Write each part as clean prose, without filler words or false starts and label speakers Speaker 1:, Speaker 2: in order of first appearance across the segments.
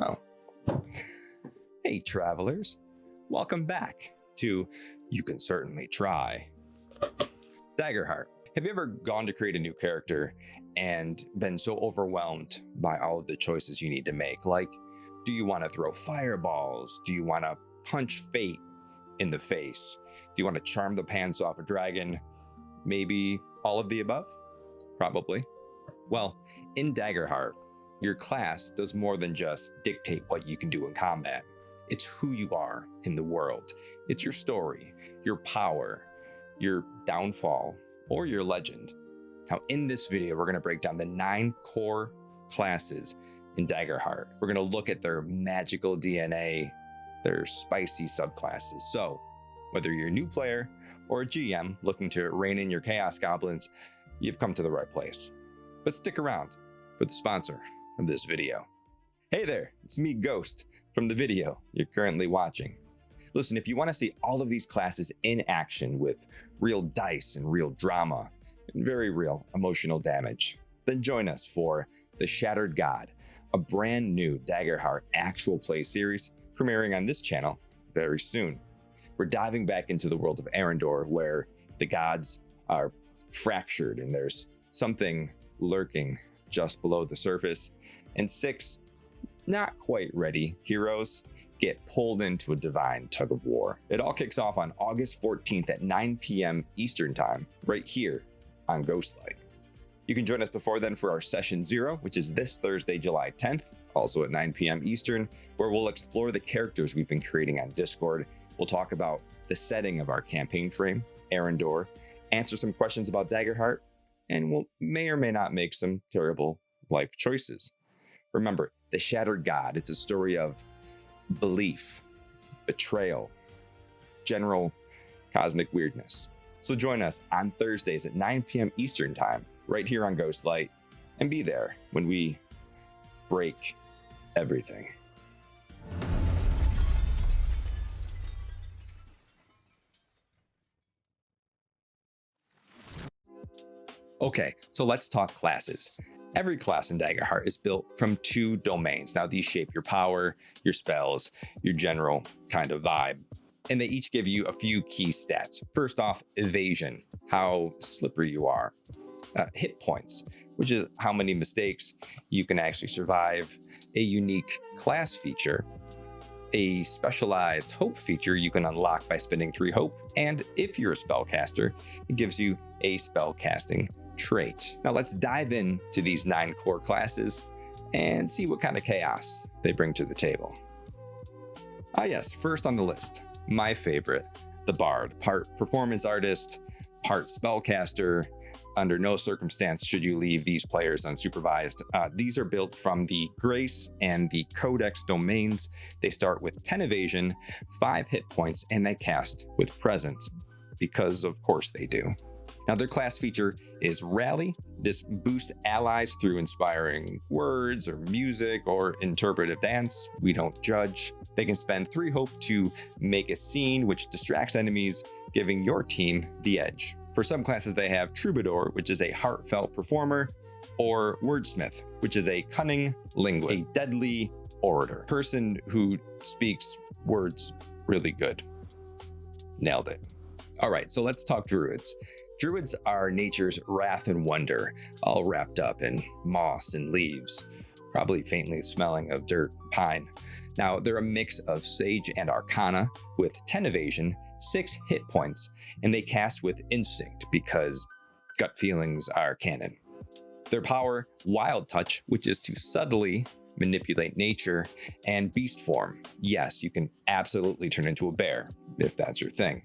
Speaker 1: Oh. Hey, travelers. Welcome back to You Can Certainly Try. Daggerheart. Have you ever gone to create a new character and been so overwhelmed by all of the choices you need to make? Like, do you want to throw fireballs? Do you want to punch fate in the face? Do you want to charm the pants off a dragon? Maybe all of the above? Probably. Well, in Daggerheart, your class does more than just dictate what you can do in combat. It's who you are in the world. It's your story, your power, your downfall, or your legend. Now, in this video, we're going to break down the 9 core classes in Daggerheart. We're going to look at their magical DNA, their spicy subclasses. So, whether you're a new player or a GM looking to rein in your Chaos Goblins, you've come to the right place. But stick around for the sponsor of this video. Hey there, it's me, Ghost, from the video you're currently watching. Listen, if you want to see all of these classes in action with real dice and real drama and very real emotional damage, then join us for The Shattered God, a brand new Daggerheart actual play series premiering on this channel very soon. We're diving back into the world of Arendor, where the gods are fractured and there's something lurking just below the surface, and 6 not quite ready heroes get pulled into a divine tug of war. It all kicks off on August 14th at 9 p.m. Eastern Time, right here on Ghostlight. You can join us before then for our Session 0, which is this Thursday, July 10th, also at 9 p.m. Eastern, where we'll explore the characters we've been creating on Discord. We'll talk about the setting of our campaign frame, Arendor, answer some questions about Daggerheart, and we'll may or may not make some terrible life choices. Remember, The Shattered God, it's a story of belief, betrayal, general cosmic weirdness. So join us on Thursdays at 9 p.m. Eastern Time, right here on Ghostlight, and be there when we break everything. Okay, so let's talk classes. Every class in Daggerheart is built from 2 domains. Now, these shape your power, your spells, your general kind of vibe, and they each give you a few key stats. First off, evasion, how slippery you are. Hit points, which is how many mistakes you can actually survive. A unique class feature, a specialized hope feature you can unlock by spending 3 hope, and if you're a spellcaster, it gives you a spellcasting trait. Now let's dive into these 9 core classes and see what kind of chaos they bring to the table. Yes, first on the list, my favorite, the Bard. Part performance artist, part spellcaster. Under no circumstance should you leave these players unsupervised. These are built from the Grace and the Codex domains. They start with 10 evasion, 5 hit points, and they cast with presence, because of course they do. Now, their class feature is Rally. This boosts allies through inspiring words or music or interpretive dance. We don't judge. They can spend 3 hope to make a scene which distracts enemies, giving your team the edge. For some classes, they have Troubadour, which is a heartfelt performer, or Wordsmith, which is a cunning linguist, a deadly orator, person who speaks words really good. Nailed it. All right, so let's talk Druids. Druids are nature's wrath and wonder, all wrapped up in moss and leaves, probably faintly smelling of dirt and pine. Now, they're a mix of Sage and Arcana with 10 evasion, 6 hit points, and they cast with instinct because gut feelings are canon. Their power, Wild Touch, which is to subtly manipulate nature, and Beast Form. Yes, you can absolutely turn into a bear if that's your thing.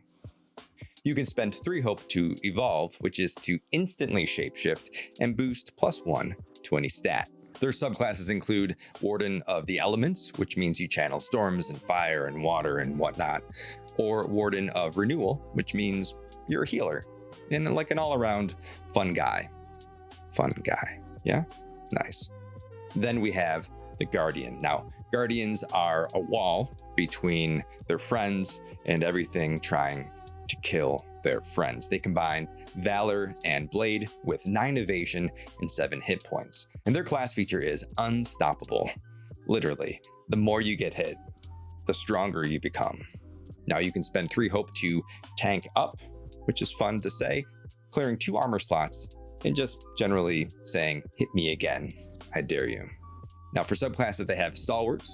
Speaker 1: You can spend 3 hope to evolve, which is to instantly shapeshift and boost +1 to any stat. Their subclasses include Warden of the Elements, which means you channel storms and fire and water and whatnot, or Warden of Renewal, which means you're a healer and like an all-around fun guy. Fun guy, yeah? Nice. Then we have the Guardian. Now, Guardians are a wall between their friends and everything trying to kill their friends. They combine Valor and Blade with 9 evasion and 7 hit points. And their class feature is Unstoppable. Literally, the more you get hit, the stronger you become. Now you can spend 3 hope to tank up, which is fun to say, clearing 2 armor slots, and just generally saying, hit me again, I dare you. Now for subclasses, they have Stalwart,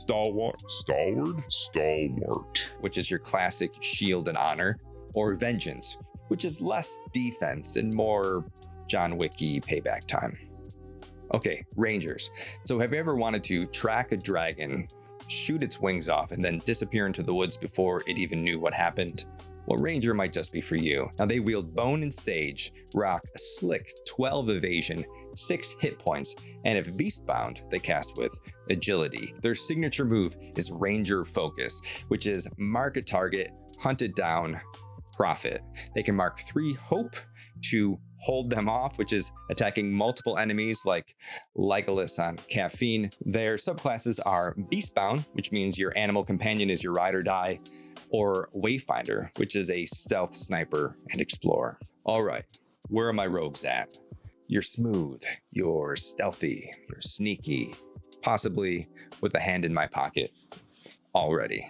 Speaker 1: which is your classic shield and honor, or Vengeance, which is less defense and more John Wicky payback time. Okay, Rangers. So have you ever wanted to track a dragon, shoot its wings off, and then disappear into the woods before it even knew what happened? Well, Ranger might just be for you. Now they wield Bone and Sage, rock a slick 12 evasion, 6 hit points, and if beastbound, they cast with agility. Their signature move is Ranger Focus, which is mark a target, hunt it down, profit. They can mark 3 hope to hold them off, which is attacking multiple enemies like Legolas on Caffeine. Their subclasses are Beastbound, which means your animal companion is your ride or die, or Wayfinder, which is a stealth sniper and explorer. All right, where are my rogues at? You're smooth, you're stealthy, you're sneaky, possibly with a hand in my pocket already.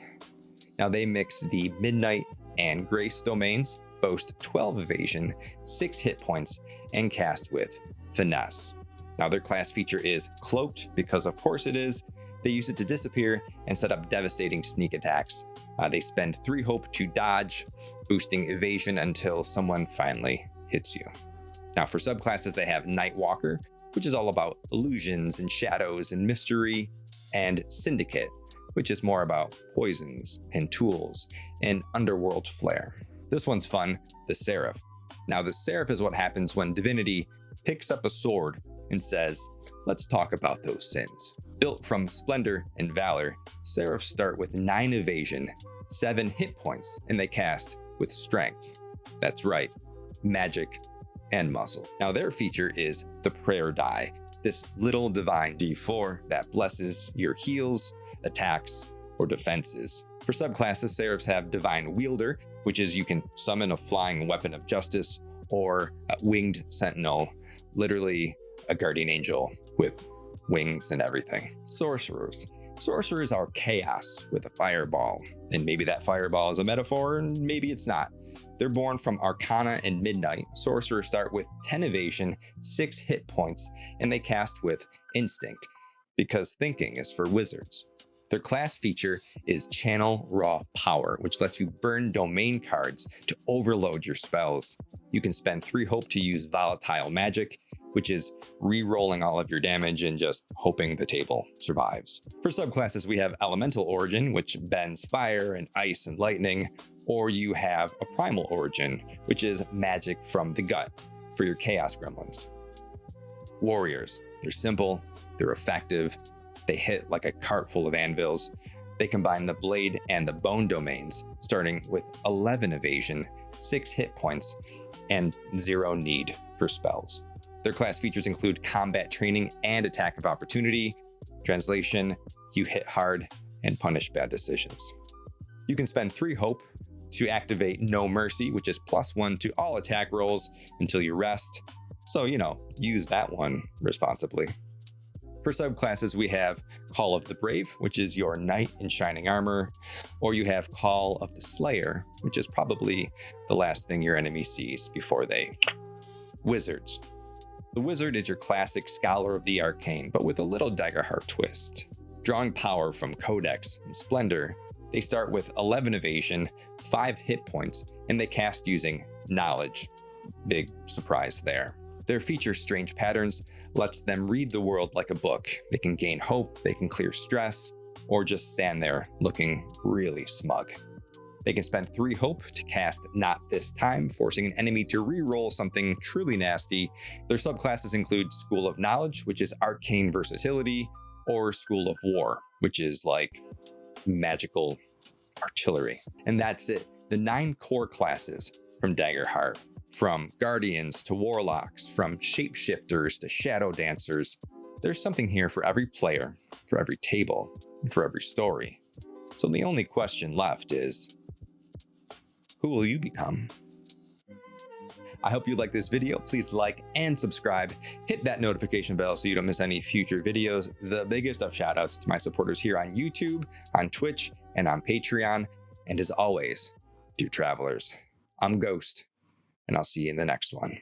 Speaker 1: Now they mix the Midnight and Grace domains, boast 12 evasion, 6 hit points, and cast with finesse. Now their class feature is Cloaked, because of course it is. They use it to disappear and set up devastating sneak attacks. They spend 3 hope to dodge, boosting evasion until someone finally hits you. Now for subclasses, they have Nightwalker, which is all about illusions and shadows and mystery, and Syndicate, which is more about poisons and tools and underworld flair. This one's fun, the Seraph. Now the Seraph is what happens when divinity picks up a sword and says, let's talk about those sins. Built from Splendor and Valor, Seraphs start with 9 evasion, 7 hit points, and they cast with Strength. That's right, magic and muscle. Now their feature is the Prayer Die, this little divine D4 that blesses your heals, attacks, or defenses. For subclasses, Seraphs have Divine Wielder, which is you can summon a flying weapon of justice, or a Winged Sentinel, literally a guardian angel with wings and everything. Sorcerers. Sorcerers are chaos with a fireball, and maybe that fireball is a metaphor, and maybe it's not. They're born from Arcana and Midnight. Sorcerers start with 10 evasion, 6 hit points, and they cast with Instinct, because thinking is for wizards. Their class feature is Channel Raw Power, which lets you burn domain cards to overload your spells. You can spend 3 hope to use Volatile Magic, which is re-rolling all of your damage and just hoping the table survives. For subclasses, we have Elemental Origin, which bends fire and ice and lightning, or you have a Primal Origin, which is magic from the gut for your Chaos Gremlins. Warriors. They're simple, they're effective, they hit like a cart full of anvils. They combine the blade and the bone domains, starting with 11 evasion, 6 hit points, and 0 need for spells. Their class features include combat training and attack of opportunity. Translation, you hit hard and punish bad decisions. You can spend 3 hope to activate No Mercy, which is +1 to all attack rolls until you rest. So, use that one responsibly. For subclasses, we have Call of the Brave, which is your knight in shining armor, or you have Call of the Slayer, which is probably the last thing your enemy sees before they... Wizards. The Wizard is your classic Scholar of the Arcane, but with a little Daggerheart twist. Drawing power from Codex and Splendor, they start with 11 evasion, 5 hit points, and they cast using Knowledge. Big surprise there. Their feature, Strange Patterns, lets them read the world like a book. They can gain hope, they can clear stress, or just stand there looking really smug. They can spend 3 hope to cast Not This Time, forcing an enemy to re-roll something truly nasty. Their subclasses include School of Knowledge, which is arcane versatility, or School of War, which is like magical artillery. And that's it. The 9 core classes from Daggerheart. From Guardians to Warlocks, from Shapeshifters to Shadow Dancers. There's something here for every player, for every table, and for every story. So the only question left is, who will you become? I hope you like this video. Please like and subscribe. Hit that notification bell so you don't miss any future videos. The biggest of shout outs to my supporters here on YouTube, on Twitch, and on Patreon. And as always, dear travelers, I'm Ghost, and I'll see you in the next one.